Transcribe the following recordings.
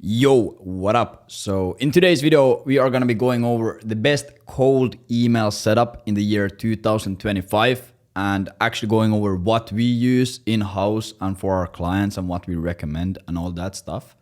Yo, what up? So in today's video, we are going to be going over the best cold email setup in the year 2025 and actually going over what we use in-house and for our clients and what we recommend and all that stuff.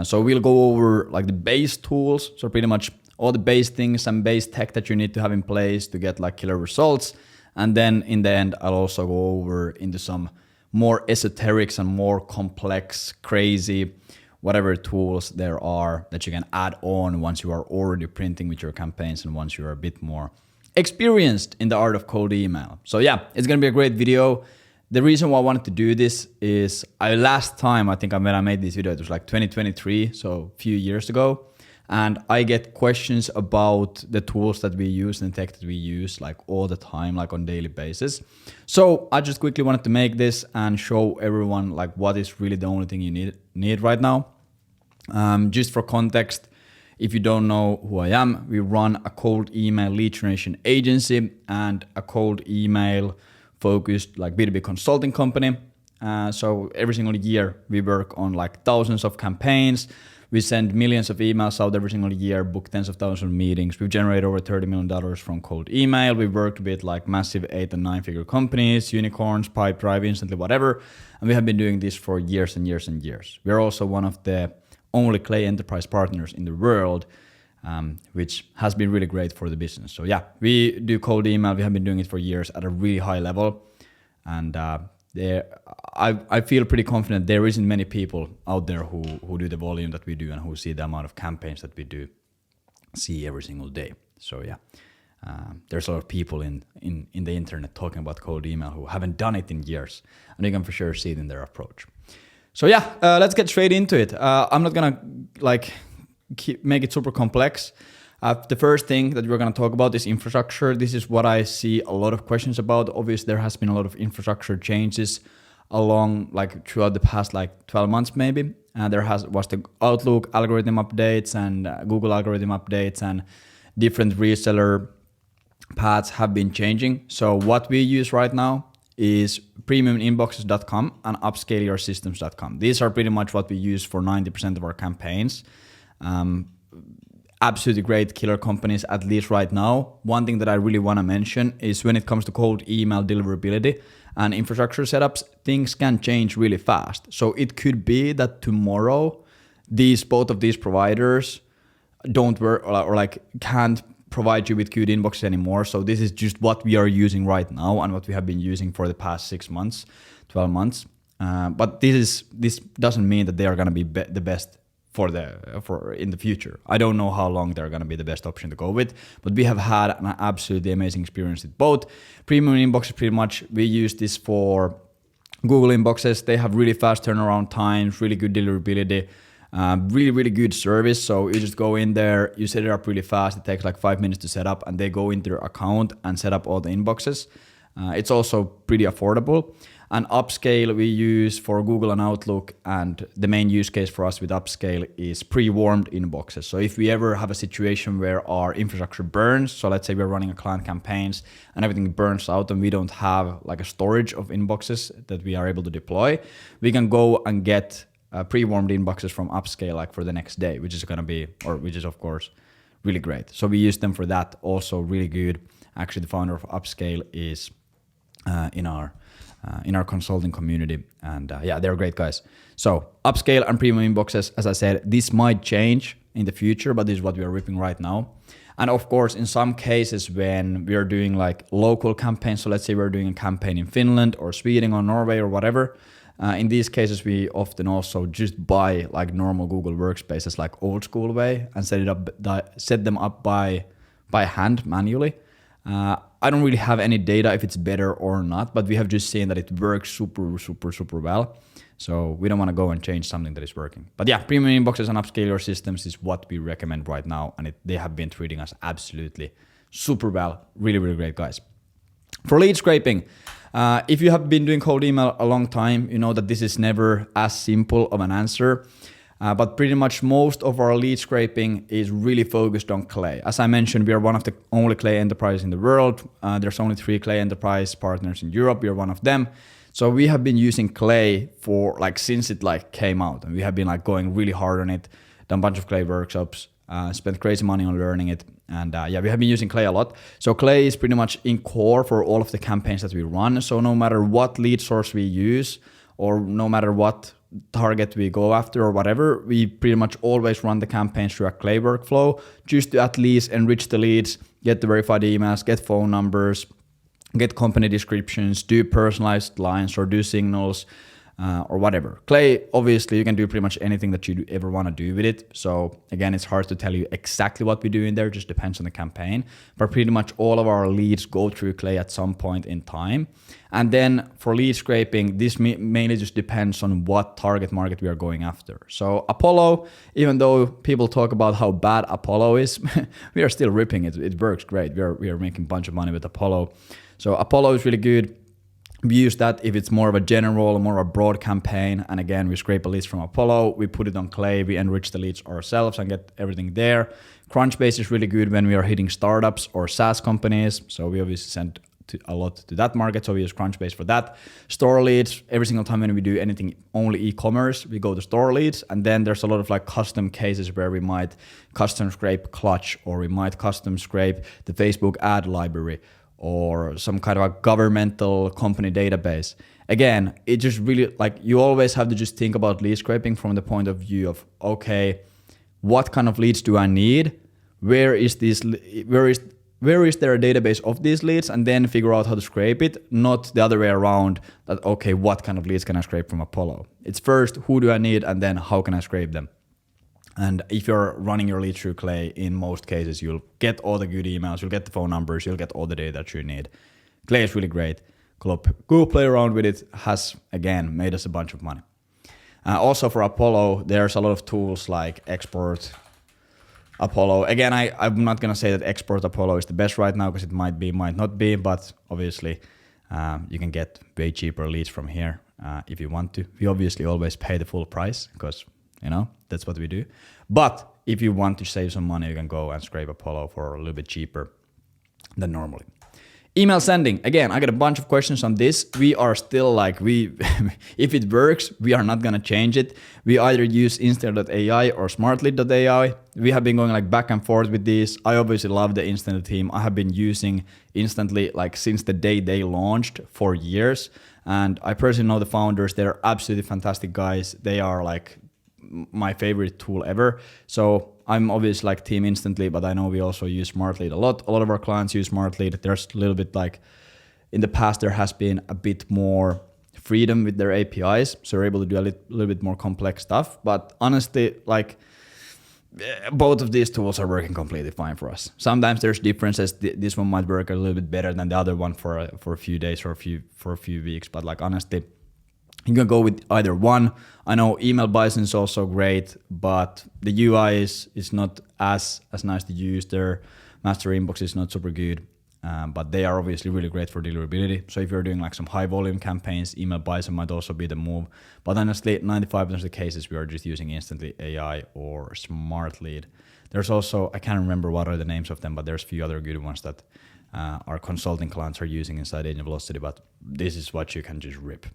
So we'll go over like the base tools. So pretty much all the base things and base tech that you need to have in place to get like killer results. And then in the end, I'll also go over into some more esoterics and more complex, crazy, whatever tools there are that you can add on once you are already printing with your campaigns and once you're a bit more experienced in the art of cold email. So yeah, it's gonna be a great video. The reason why I wanted to do this is last time, I think when I made this video, it was like 2023, so a few years ago. And I get questions about the tools that we use and tech that we use like all the time, like on daily basis. So I just quickly wanted to make this and show everyone like what is really the only thing you need right now. Just for context, if you don't know who I am, we run a cold email lead generation agency and a cold email focused like B2B consulting company. So every single year we work on like thousands of campaigns. We send millions of emails out every single year, book tens of thousands of meetings. We've generated over $30 million from cold email. We've worked with like massive 8 and 9 figure companies, unicorns, Pipedrive, Instantly, whatever. And we have been doing this for years and years and years. We're also one of the only Clay enterprise partners in the world, which has been really great for the business. So yeah, we do cold email. We have been doing it for years at a really high level. And I feel pretty confident there isn't many people out there who do the volume that we do and who see the amount of campaigns that we do see every single day. So yeah, there's a lot of people in the internet talking about cold email who haven't done it in years, and you can for sure see it in their approach. So yeah, let's get straight into it. I'm not gonna make it super complex. The first thing that we're gonna talk about is infrastructure. This is what I see a lot of questions about. Obviously, there has been a lot of infrastructure changes throughout the past 12 months maybe. There was the Outlook algorithm updates and Google algorithm updates, and different reseller paths have been changing. So what we use right now is premiuminboxes.com and upscaleyoursystems.com. These are pretty much what we use for 90% of our campaigns. Absolutely great killer companies, at least right now. One thing that I really want to mention is when it comes to cold email deliverability and infrastructure setups, things can change really fast. So it could be that tomorrow both of these providers don't work or can't provide you with queued inboxes anymore. So this is just what we are using right now and what we have been using for the past 6 months, 12 months. But this doesn't mean that they are going to be the best for in the future. I don't know how long they're going to be the best option to go with, but we have had an absolutely amazing experience with both. Premium inboxes, pretty much, we use this for Google inboxes. They have really fast turnaround times, really good deliverability, really good service. So you just go in there, you set it up really fast. It takes like 5 minutes to set up, and they go into their account and set up all the inboxes. It's also pretty affordable. And Upscale we use for Google and Outlook, and the main use case for us with Upscale is pre-warmed inboxes. So if we ever have a situation where our infrastructure burns, so let's say we're running a client campaigns and everything burns out and we don't have like a storage of inboxes that we are able to deploy, we can go and get pre-warmed inboxes from Upscale like for the next day, which is of course really great. So we use them for that, also really good. Actually, the founder of Upscale is in our consulting community, and yeah, they're great guys. So Upscale and premium inboxes, as I said, this might change in the future, but this is what we are ripping right now. And of course, in some cases when we are doing like local campaigns, so let's say we're doing a campaign in Finland or Sweden or Norway or whatever, in these cases we often also just buy like normal Google workspaces like old school way and set them up by hand manually. I don't really have any data if it's better or not, but we have just seen that it works super well. So we don't want to go and change something that is working. But yeah, premium inboxes and upscale your systems is what we recommend right now. And they have been treating us absolutely super well. Really great guys. For lead scraping, if you have been doing cold email a long time, you know that this is never as simple of an answer. But pretty much most of our lead scraping is really focused on Clay. As I mentioned, we are one of the only Clay enterprises in the world. There's only 3 Clay enterprise partners in Europe. We are one of them. So we have been using Clay for like since it like came out, and we have been like going really hard on it, done a bunch of Clay workshops, spent crazy money on learning it, and yeah, we have been using Clay a lot. So Clay is pretty much in core for all of the campaigns that we run. So no matter what lead source we use, or no matter what target we go after or whatever, we pretty much always run the campaigns through a Clay workflow, just to at least enrich the leads, get the verified emails, get phone numbers, get company descriptions, do personalized lines or do signals or whatever. Clay, obviously, you can do pretty much anything that you ever want to do with it. So again, it's hard to tell you exactly what we do in there, just depends on the campaign. But pretty much all of our leads go through Clay at some point in time. And then for lead scraping, this mainly just depends on what target market we are going after. So Apollo, even though people talk about how bad Apollo is, we are still ripping it. It works great. We are making a bunch of money with Apollo. So Apollo is really good. We use that if it's more of a general, more of a broad campaign. And again, we scrape a leads from Apollo, we put it on Clay, we enrich the leads ourselves and get everything there. Crunchbase is really good when we are hitting startups or SaaS companies. So we obviously send a lot to that market. So we use Crunchbase for that. Store leads, every single time when we do anything only e-commerce, we go to store leads. And then there's a lot of like custom cases where we might custom scrape Clutch, or we might custom scrape the Facebook ad library, or some kind of a governmental company database. Again, it just really, like, you always have to just think about lead scraping from the point of view of, okay, what kind of leads do I need? Where is there a database of these leads? And then figure out how to scrape it, not the other way around, that, okay, what kind of leads can I scrape from Apollo? It's first, who do I need? And then how can I scrape them? And if you're running your lead through Clay, in most cases, you'll get all the good emails, you'll get the phone numbers, you'll get all the data that you need. Clay is really great. Go play around with it. Has, again, made us a bunch of money. Also for Apollo, there's a lot of tools like Export Apollo. Again, I'm not going to say that Export Apollo is the best right now, because it might be, might not be, but obviously you can get way cheaper leads from here if you want to. We obviously always pay the full price, because that's what we do. But if you want to save some money, you can go and scrape Apollo for a little bit cheaper than normally. Email sending. Again, I got a bunch of questions on this. We are still like, if it works, we are not going to change it. We either use Instantly.ai or Smartlead.ai. We have been going like back and forth with these. I obviously love the Instantly team. I have been using Instantly like since the day they launched for years. And I personally know the founders. They're absolutely fantastic guys. They are like my favorite tool ever. So I'm obviously like team Instantly, but I know we also use Smartlead a lot. A lot of our clients use Smartlead. There's a little bit like, in the past, there has been a bit more freedom with their APIs. So we're able to do a little bit more complex stuff. But honestly, like, both of these tools are working completely fine for us. Sometimes there's differences. This one might work a little bit better than the other one for a few days or for a few weeks. But like, honestly, you can go with either one. I know Email Bison is also great, but the UI is not as nice to use. Their master inbox is not super good, but they are obviously really great for deliverability. So if you're doing like some high volume campaigns, Email Bison might also be the move. But honestly, 95% of the cases we are just using Instantly AI or Smartlead. There's also, I can't remember what are the names of them, but there's a few other good ones that our consulting clients are using inside Agent Velocity, but this is what you can just rip.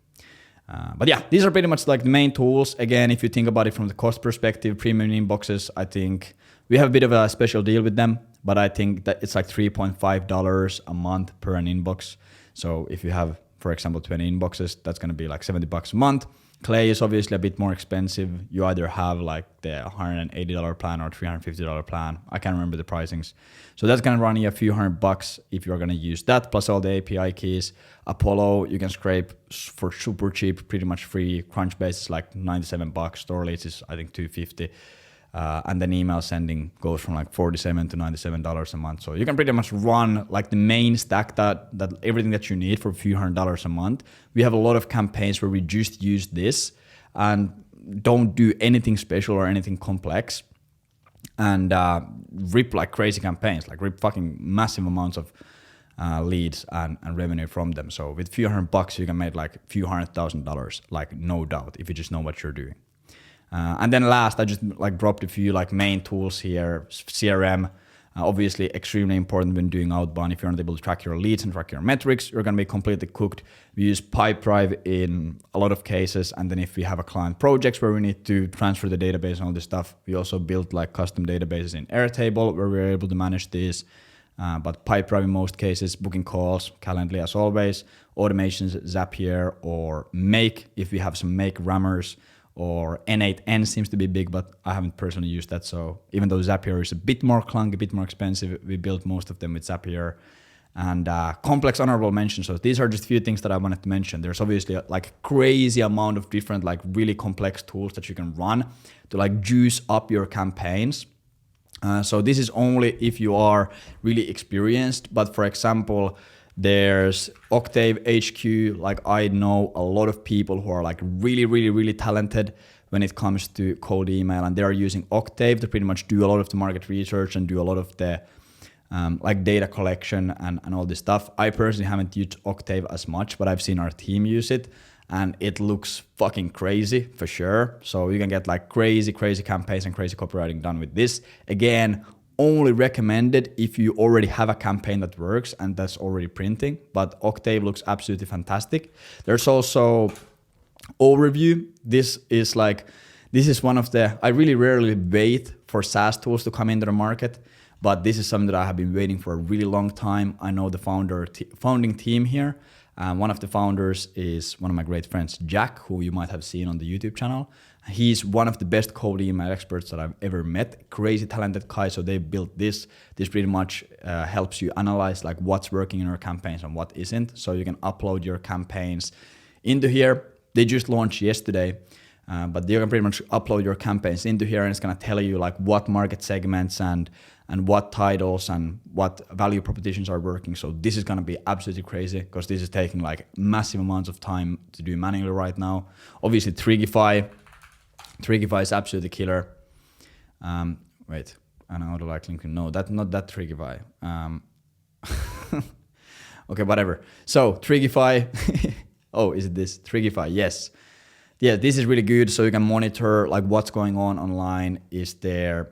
But yeah, these are pretty much like the main tools. Again, if you think about it from the cost perspective, premium inboxes, I think we have a bit of a special deal with them, but I think that it's like $3.5 a month per an inbox. So if you have, for example, 20 inboxes, that's going to be like $70 a month. Clay is obviously a bit more expensive. You either have like the $180 plan or $350 plan. I can't remember the pricings. So that's going to run you a few $100 if you're going to use that, plus all the API keys. Apollo, you can scrape for super cheap, pretty much free. Crunchbase is like $97. Store leads is, I think, $250. And then email sending goes from like $47 to $97 a month. So you can pretty much run like the main stack that everything that you need for a few $100 a month. We have a lot of campaigns where we just use this and don't do anything special or anything complex, and rip like crazy campaigns, like rip fucking massive amounts of leads and revenue from them. So with a few $100, you can make like a few $100,000, like no doubt, if you just know what you're doing. And then last, I just like dropped a few like main tools here. CRM, Obviously, extremely important when doing outbound. If you're not able to track your leads and track your metrics, you're going to be completely cooked. We use Pipedrive in a lot of cases. And then if we have a client projects where we need to transfer the database and all this stuff, we also built like custom databases in Airtable where we're able to manage this. But Pipedrive in most cases, booking calls, Calendly as always, automations, Zapier or Make if we have some Make rammers, or N8N seems to be big, but I haven't personally used that. So even though Zapier is a bit more clunky, a bit more expensive, we built most of them with Zapier. And complex honorable mention. So these are just a few things that I wanted to mention. There's obviously like a crazy amount of different like really complex tools that you can run to like juice up your campaigns. So this is only if you are really experienced. But for example, there's Octave HQ. Like I know a lot of people who are like really talented when it comes to cold email, and they're using Octave to pretty much do a lot of the market research and do a lot of the like data collection and all this stuff. I personally haven't used Octave as much, but I've seen our team use it and it looks fucking crazy for sure. So you can get like crazy campaigns and crazy copywriting done with this. Again, only recommended if you already have a campaign that works and that's already printing, but Octave looks absolutely fantastic. There's also Overview. This is one of the, I really rarely wait for SaaS tools to come into the market, but this is something that I have been waiting for a really long time. I know the founding team here. One of the founders is one of my great friends, Jack, who you might have seen on the YouTube channel. He's one of the best cold email experts that I've ever met. Crazy talented guy. So they built this. This pretty much helps you analyze like what's working in your campaigns and what isn't. So you can upload your campaigns into here. They just launched yesterday, but you can pretty much upload your campaigns into here, and it's gonna tell you like what market segments and what titles and what value propositions are working. So this is gonna be absolutely crazy because this is taking like massive amounts of time to do manually right now. Obviously Trigify is absolutely killer. Wait, and how do I link? No, that's not that Trigify. Okay, whatever. So Trigify, oh, is it this? Trigify, yes. Yeah, this is really good. So you can monitor like what's going on online. Is there,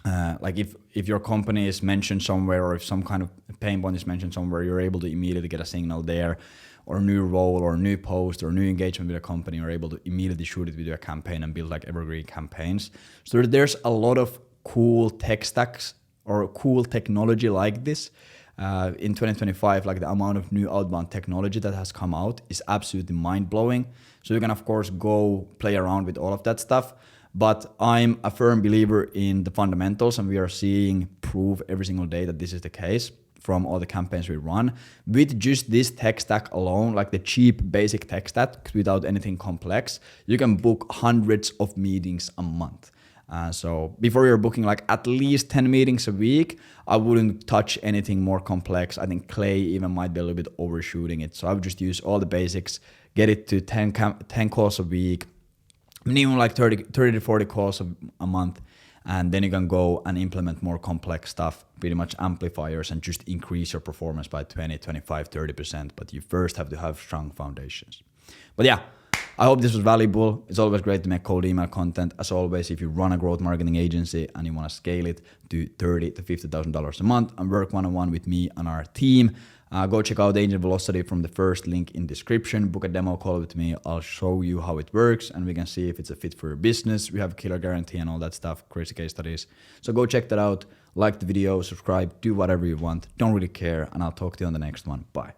like if your company is mentioned somewhere, or if some kind of pain point is mentioned somewhere, you're able to immediately get a signal there, or a new role or a new post or new engagement with a company. You're able to immediately shoot it with your campaign and build like evergreen campaigns. So there's a lot of cool tech stacks or cool technology like this. In 2025, like the amount of new outbound technology that has come out is absolutely mind-blowing. So you can of course go play around with all of that stuff, but I'm a firm believer in the fundamentals, and we are seeing proof every single day that this is the case from all the campaigns we run. With just this tech stack alone, like the cheap basic tech stack without anything complex, you can book hundreds of meetings a month. So before you're booking like at least 10 meetings a week, I wouldn't touch anything more complex. I think Clay even might be a little bit overshooting it. So I would just use all the basics, get it to 10 calls a week, minimum like 30 to 40 calls a month. And then you can go and implement more complex stuff, pretty much amplifiers, and just increase your performance by 20, 25, 30%. But you first have to have strong foundations. But yeah, I hope this was valuable. It's always great to make cold email content. As always, if you run a growth marketing agency and you want to scale it to $30,000 to $50,000 a month and work one-on-one with me and our team, go check out Agent Velocity from the first link in description. Book a demo call with me. I'll show you how it works and we can see if it's a fit for your business. We have a killer guarantee and all that stuff, crazy case studies. So go check that out. Like the video, subscribe, do whatever you want. Don't really care, and I'll talk to you on the next one. Bye.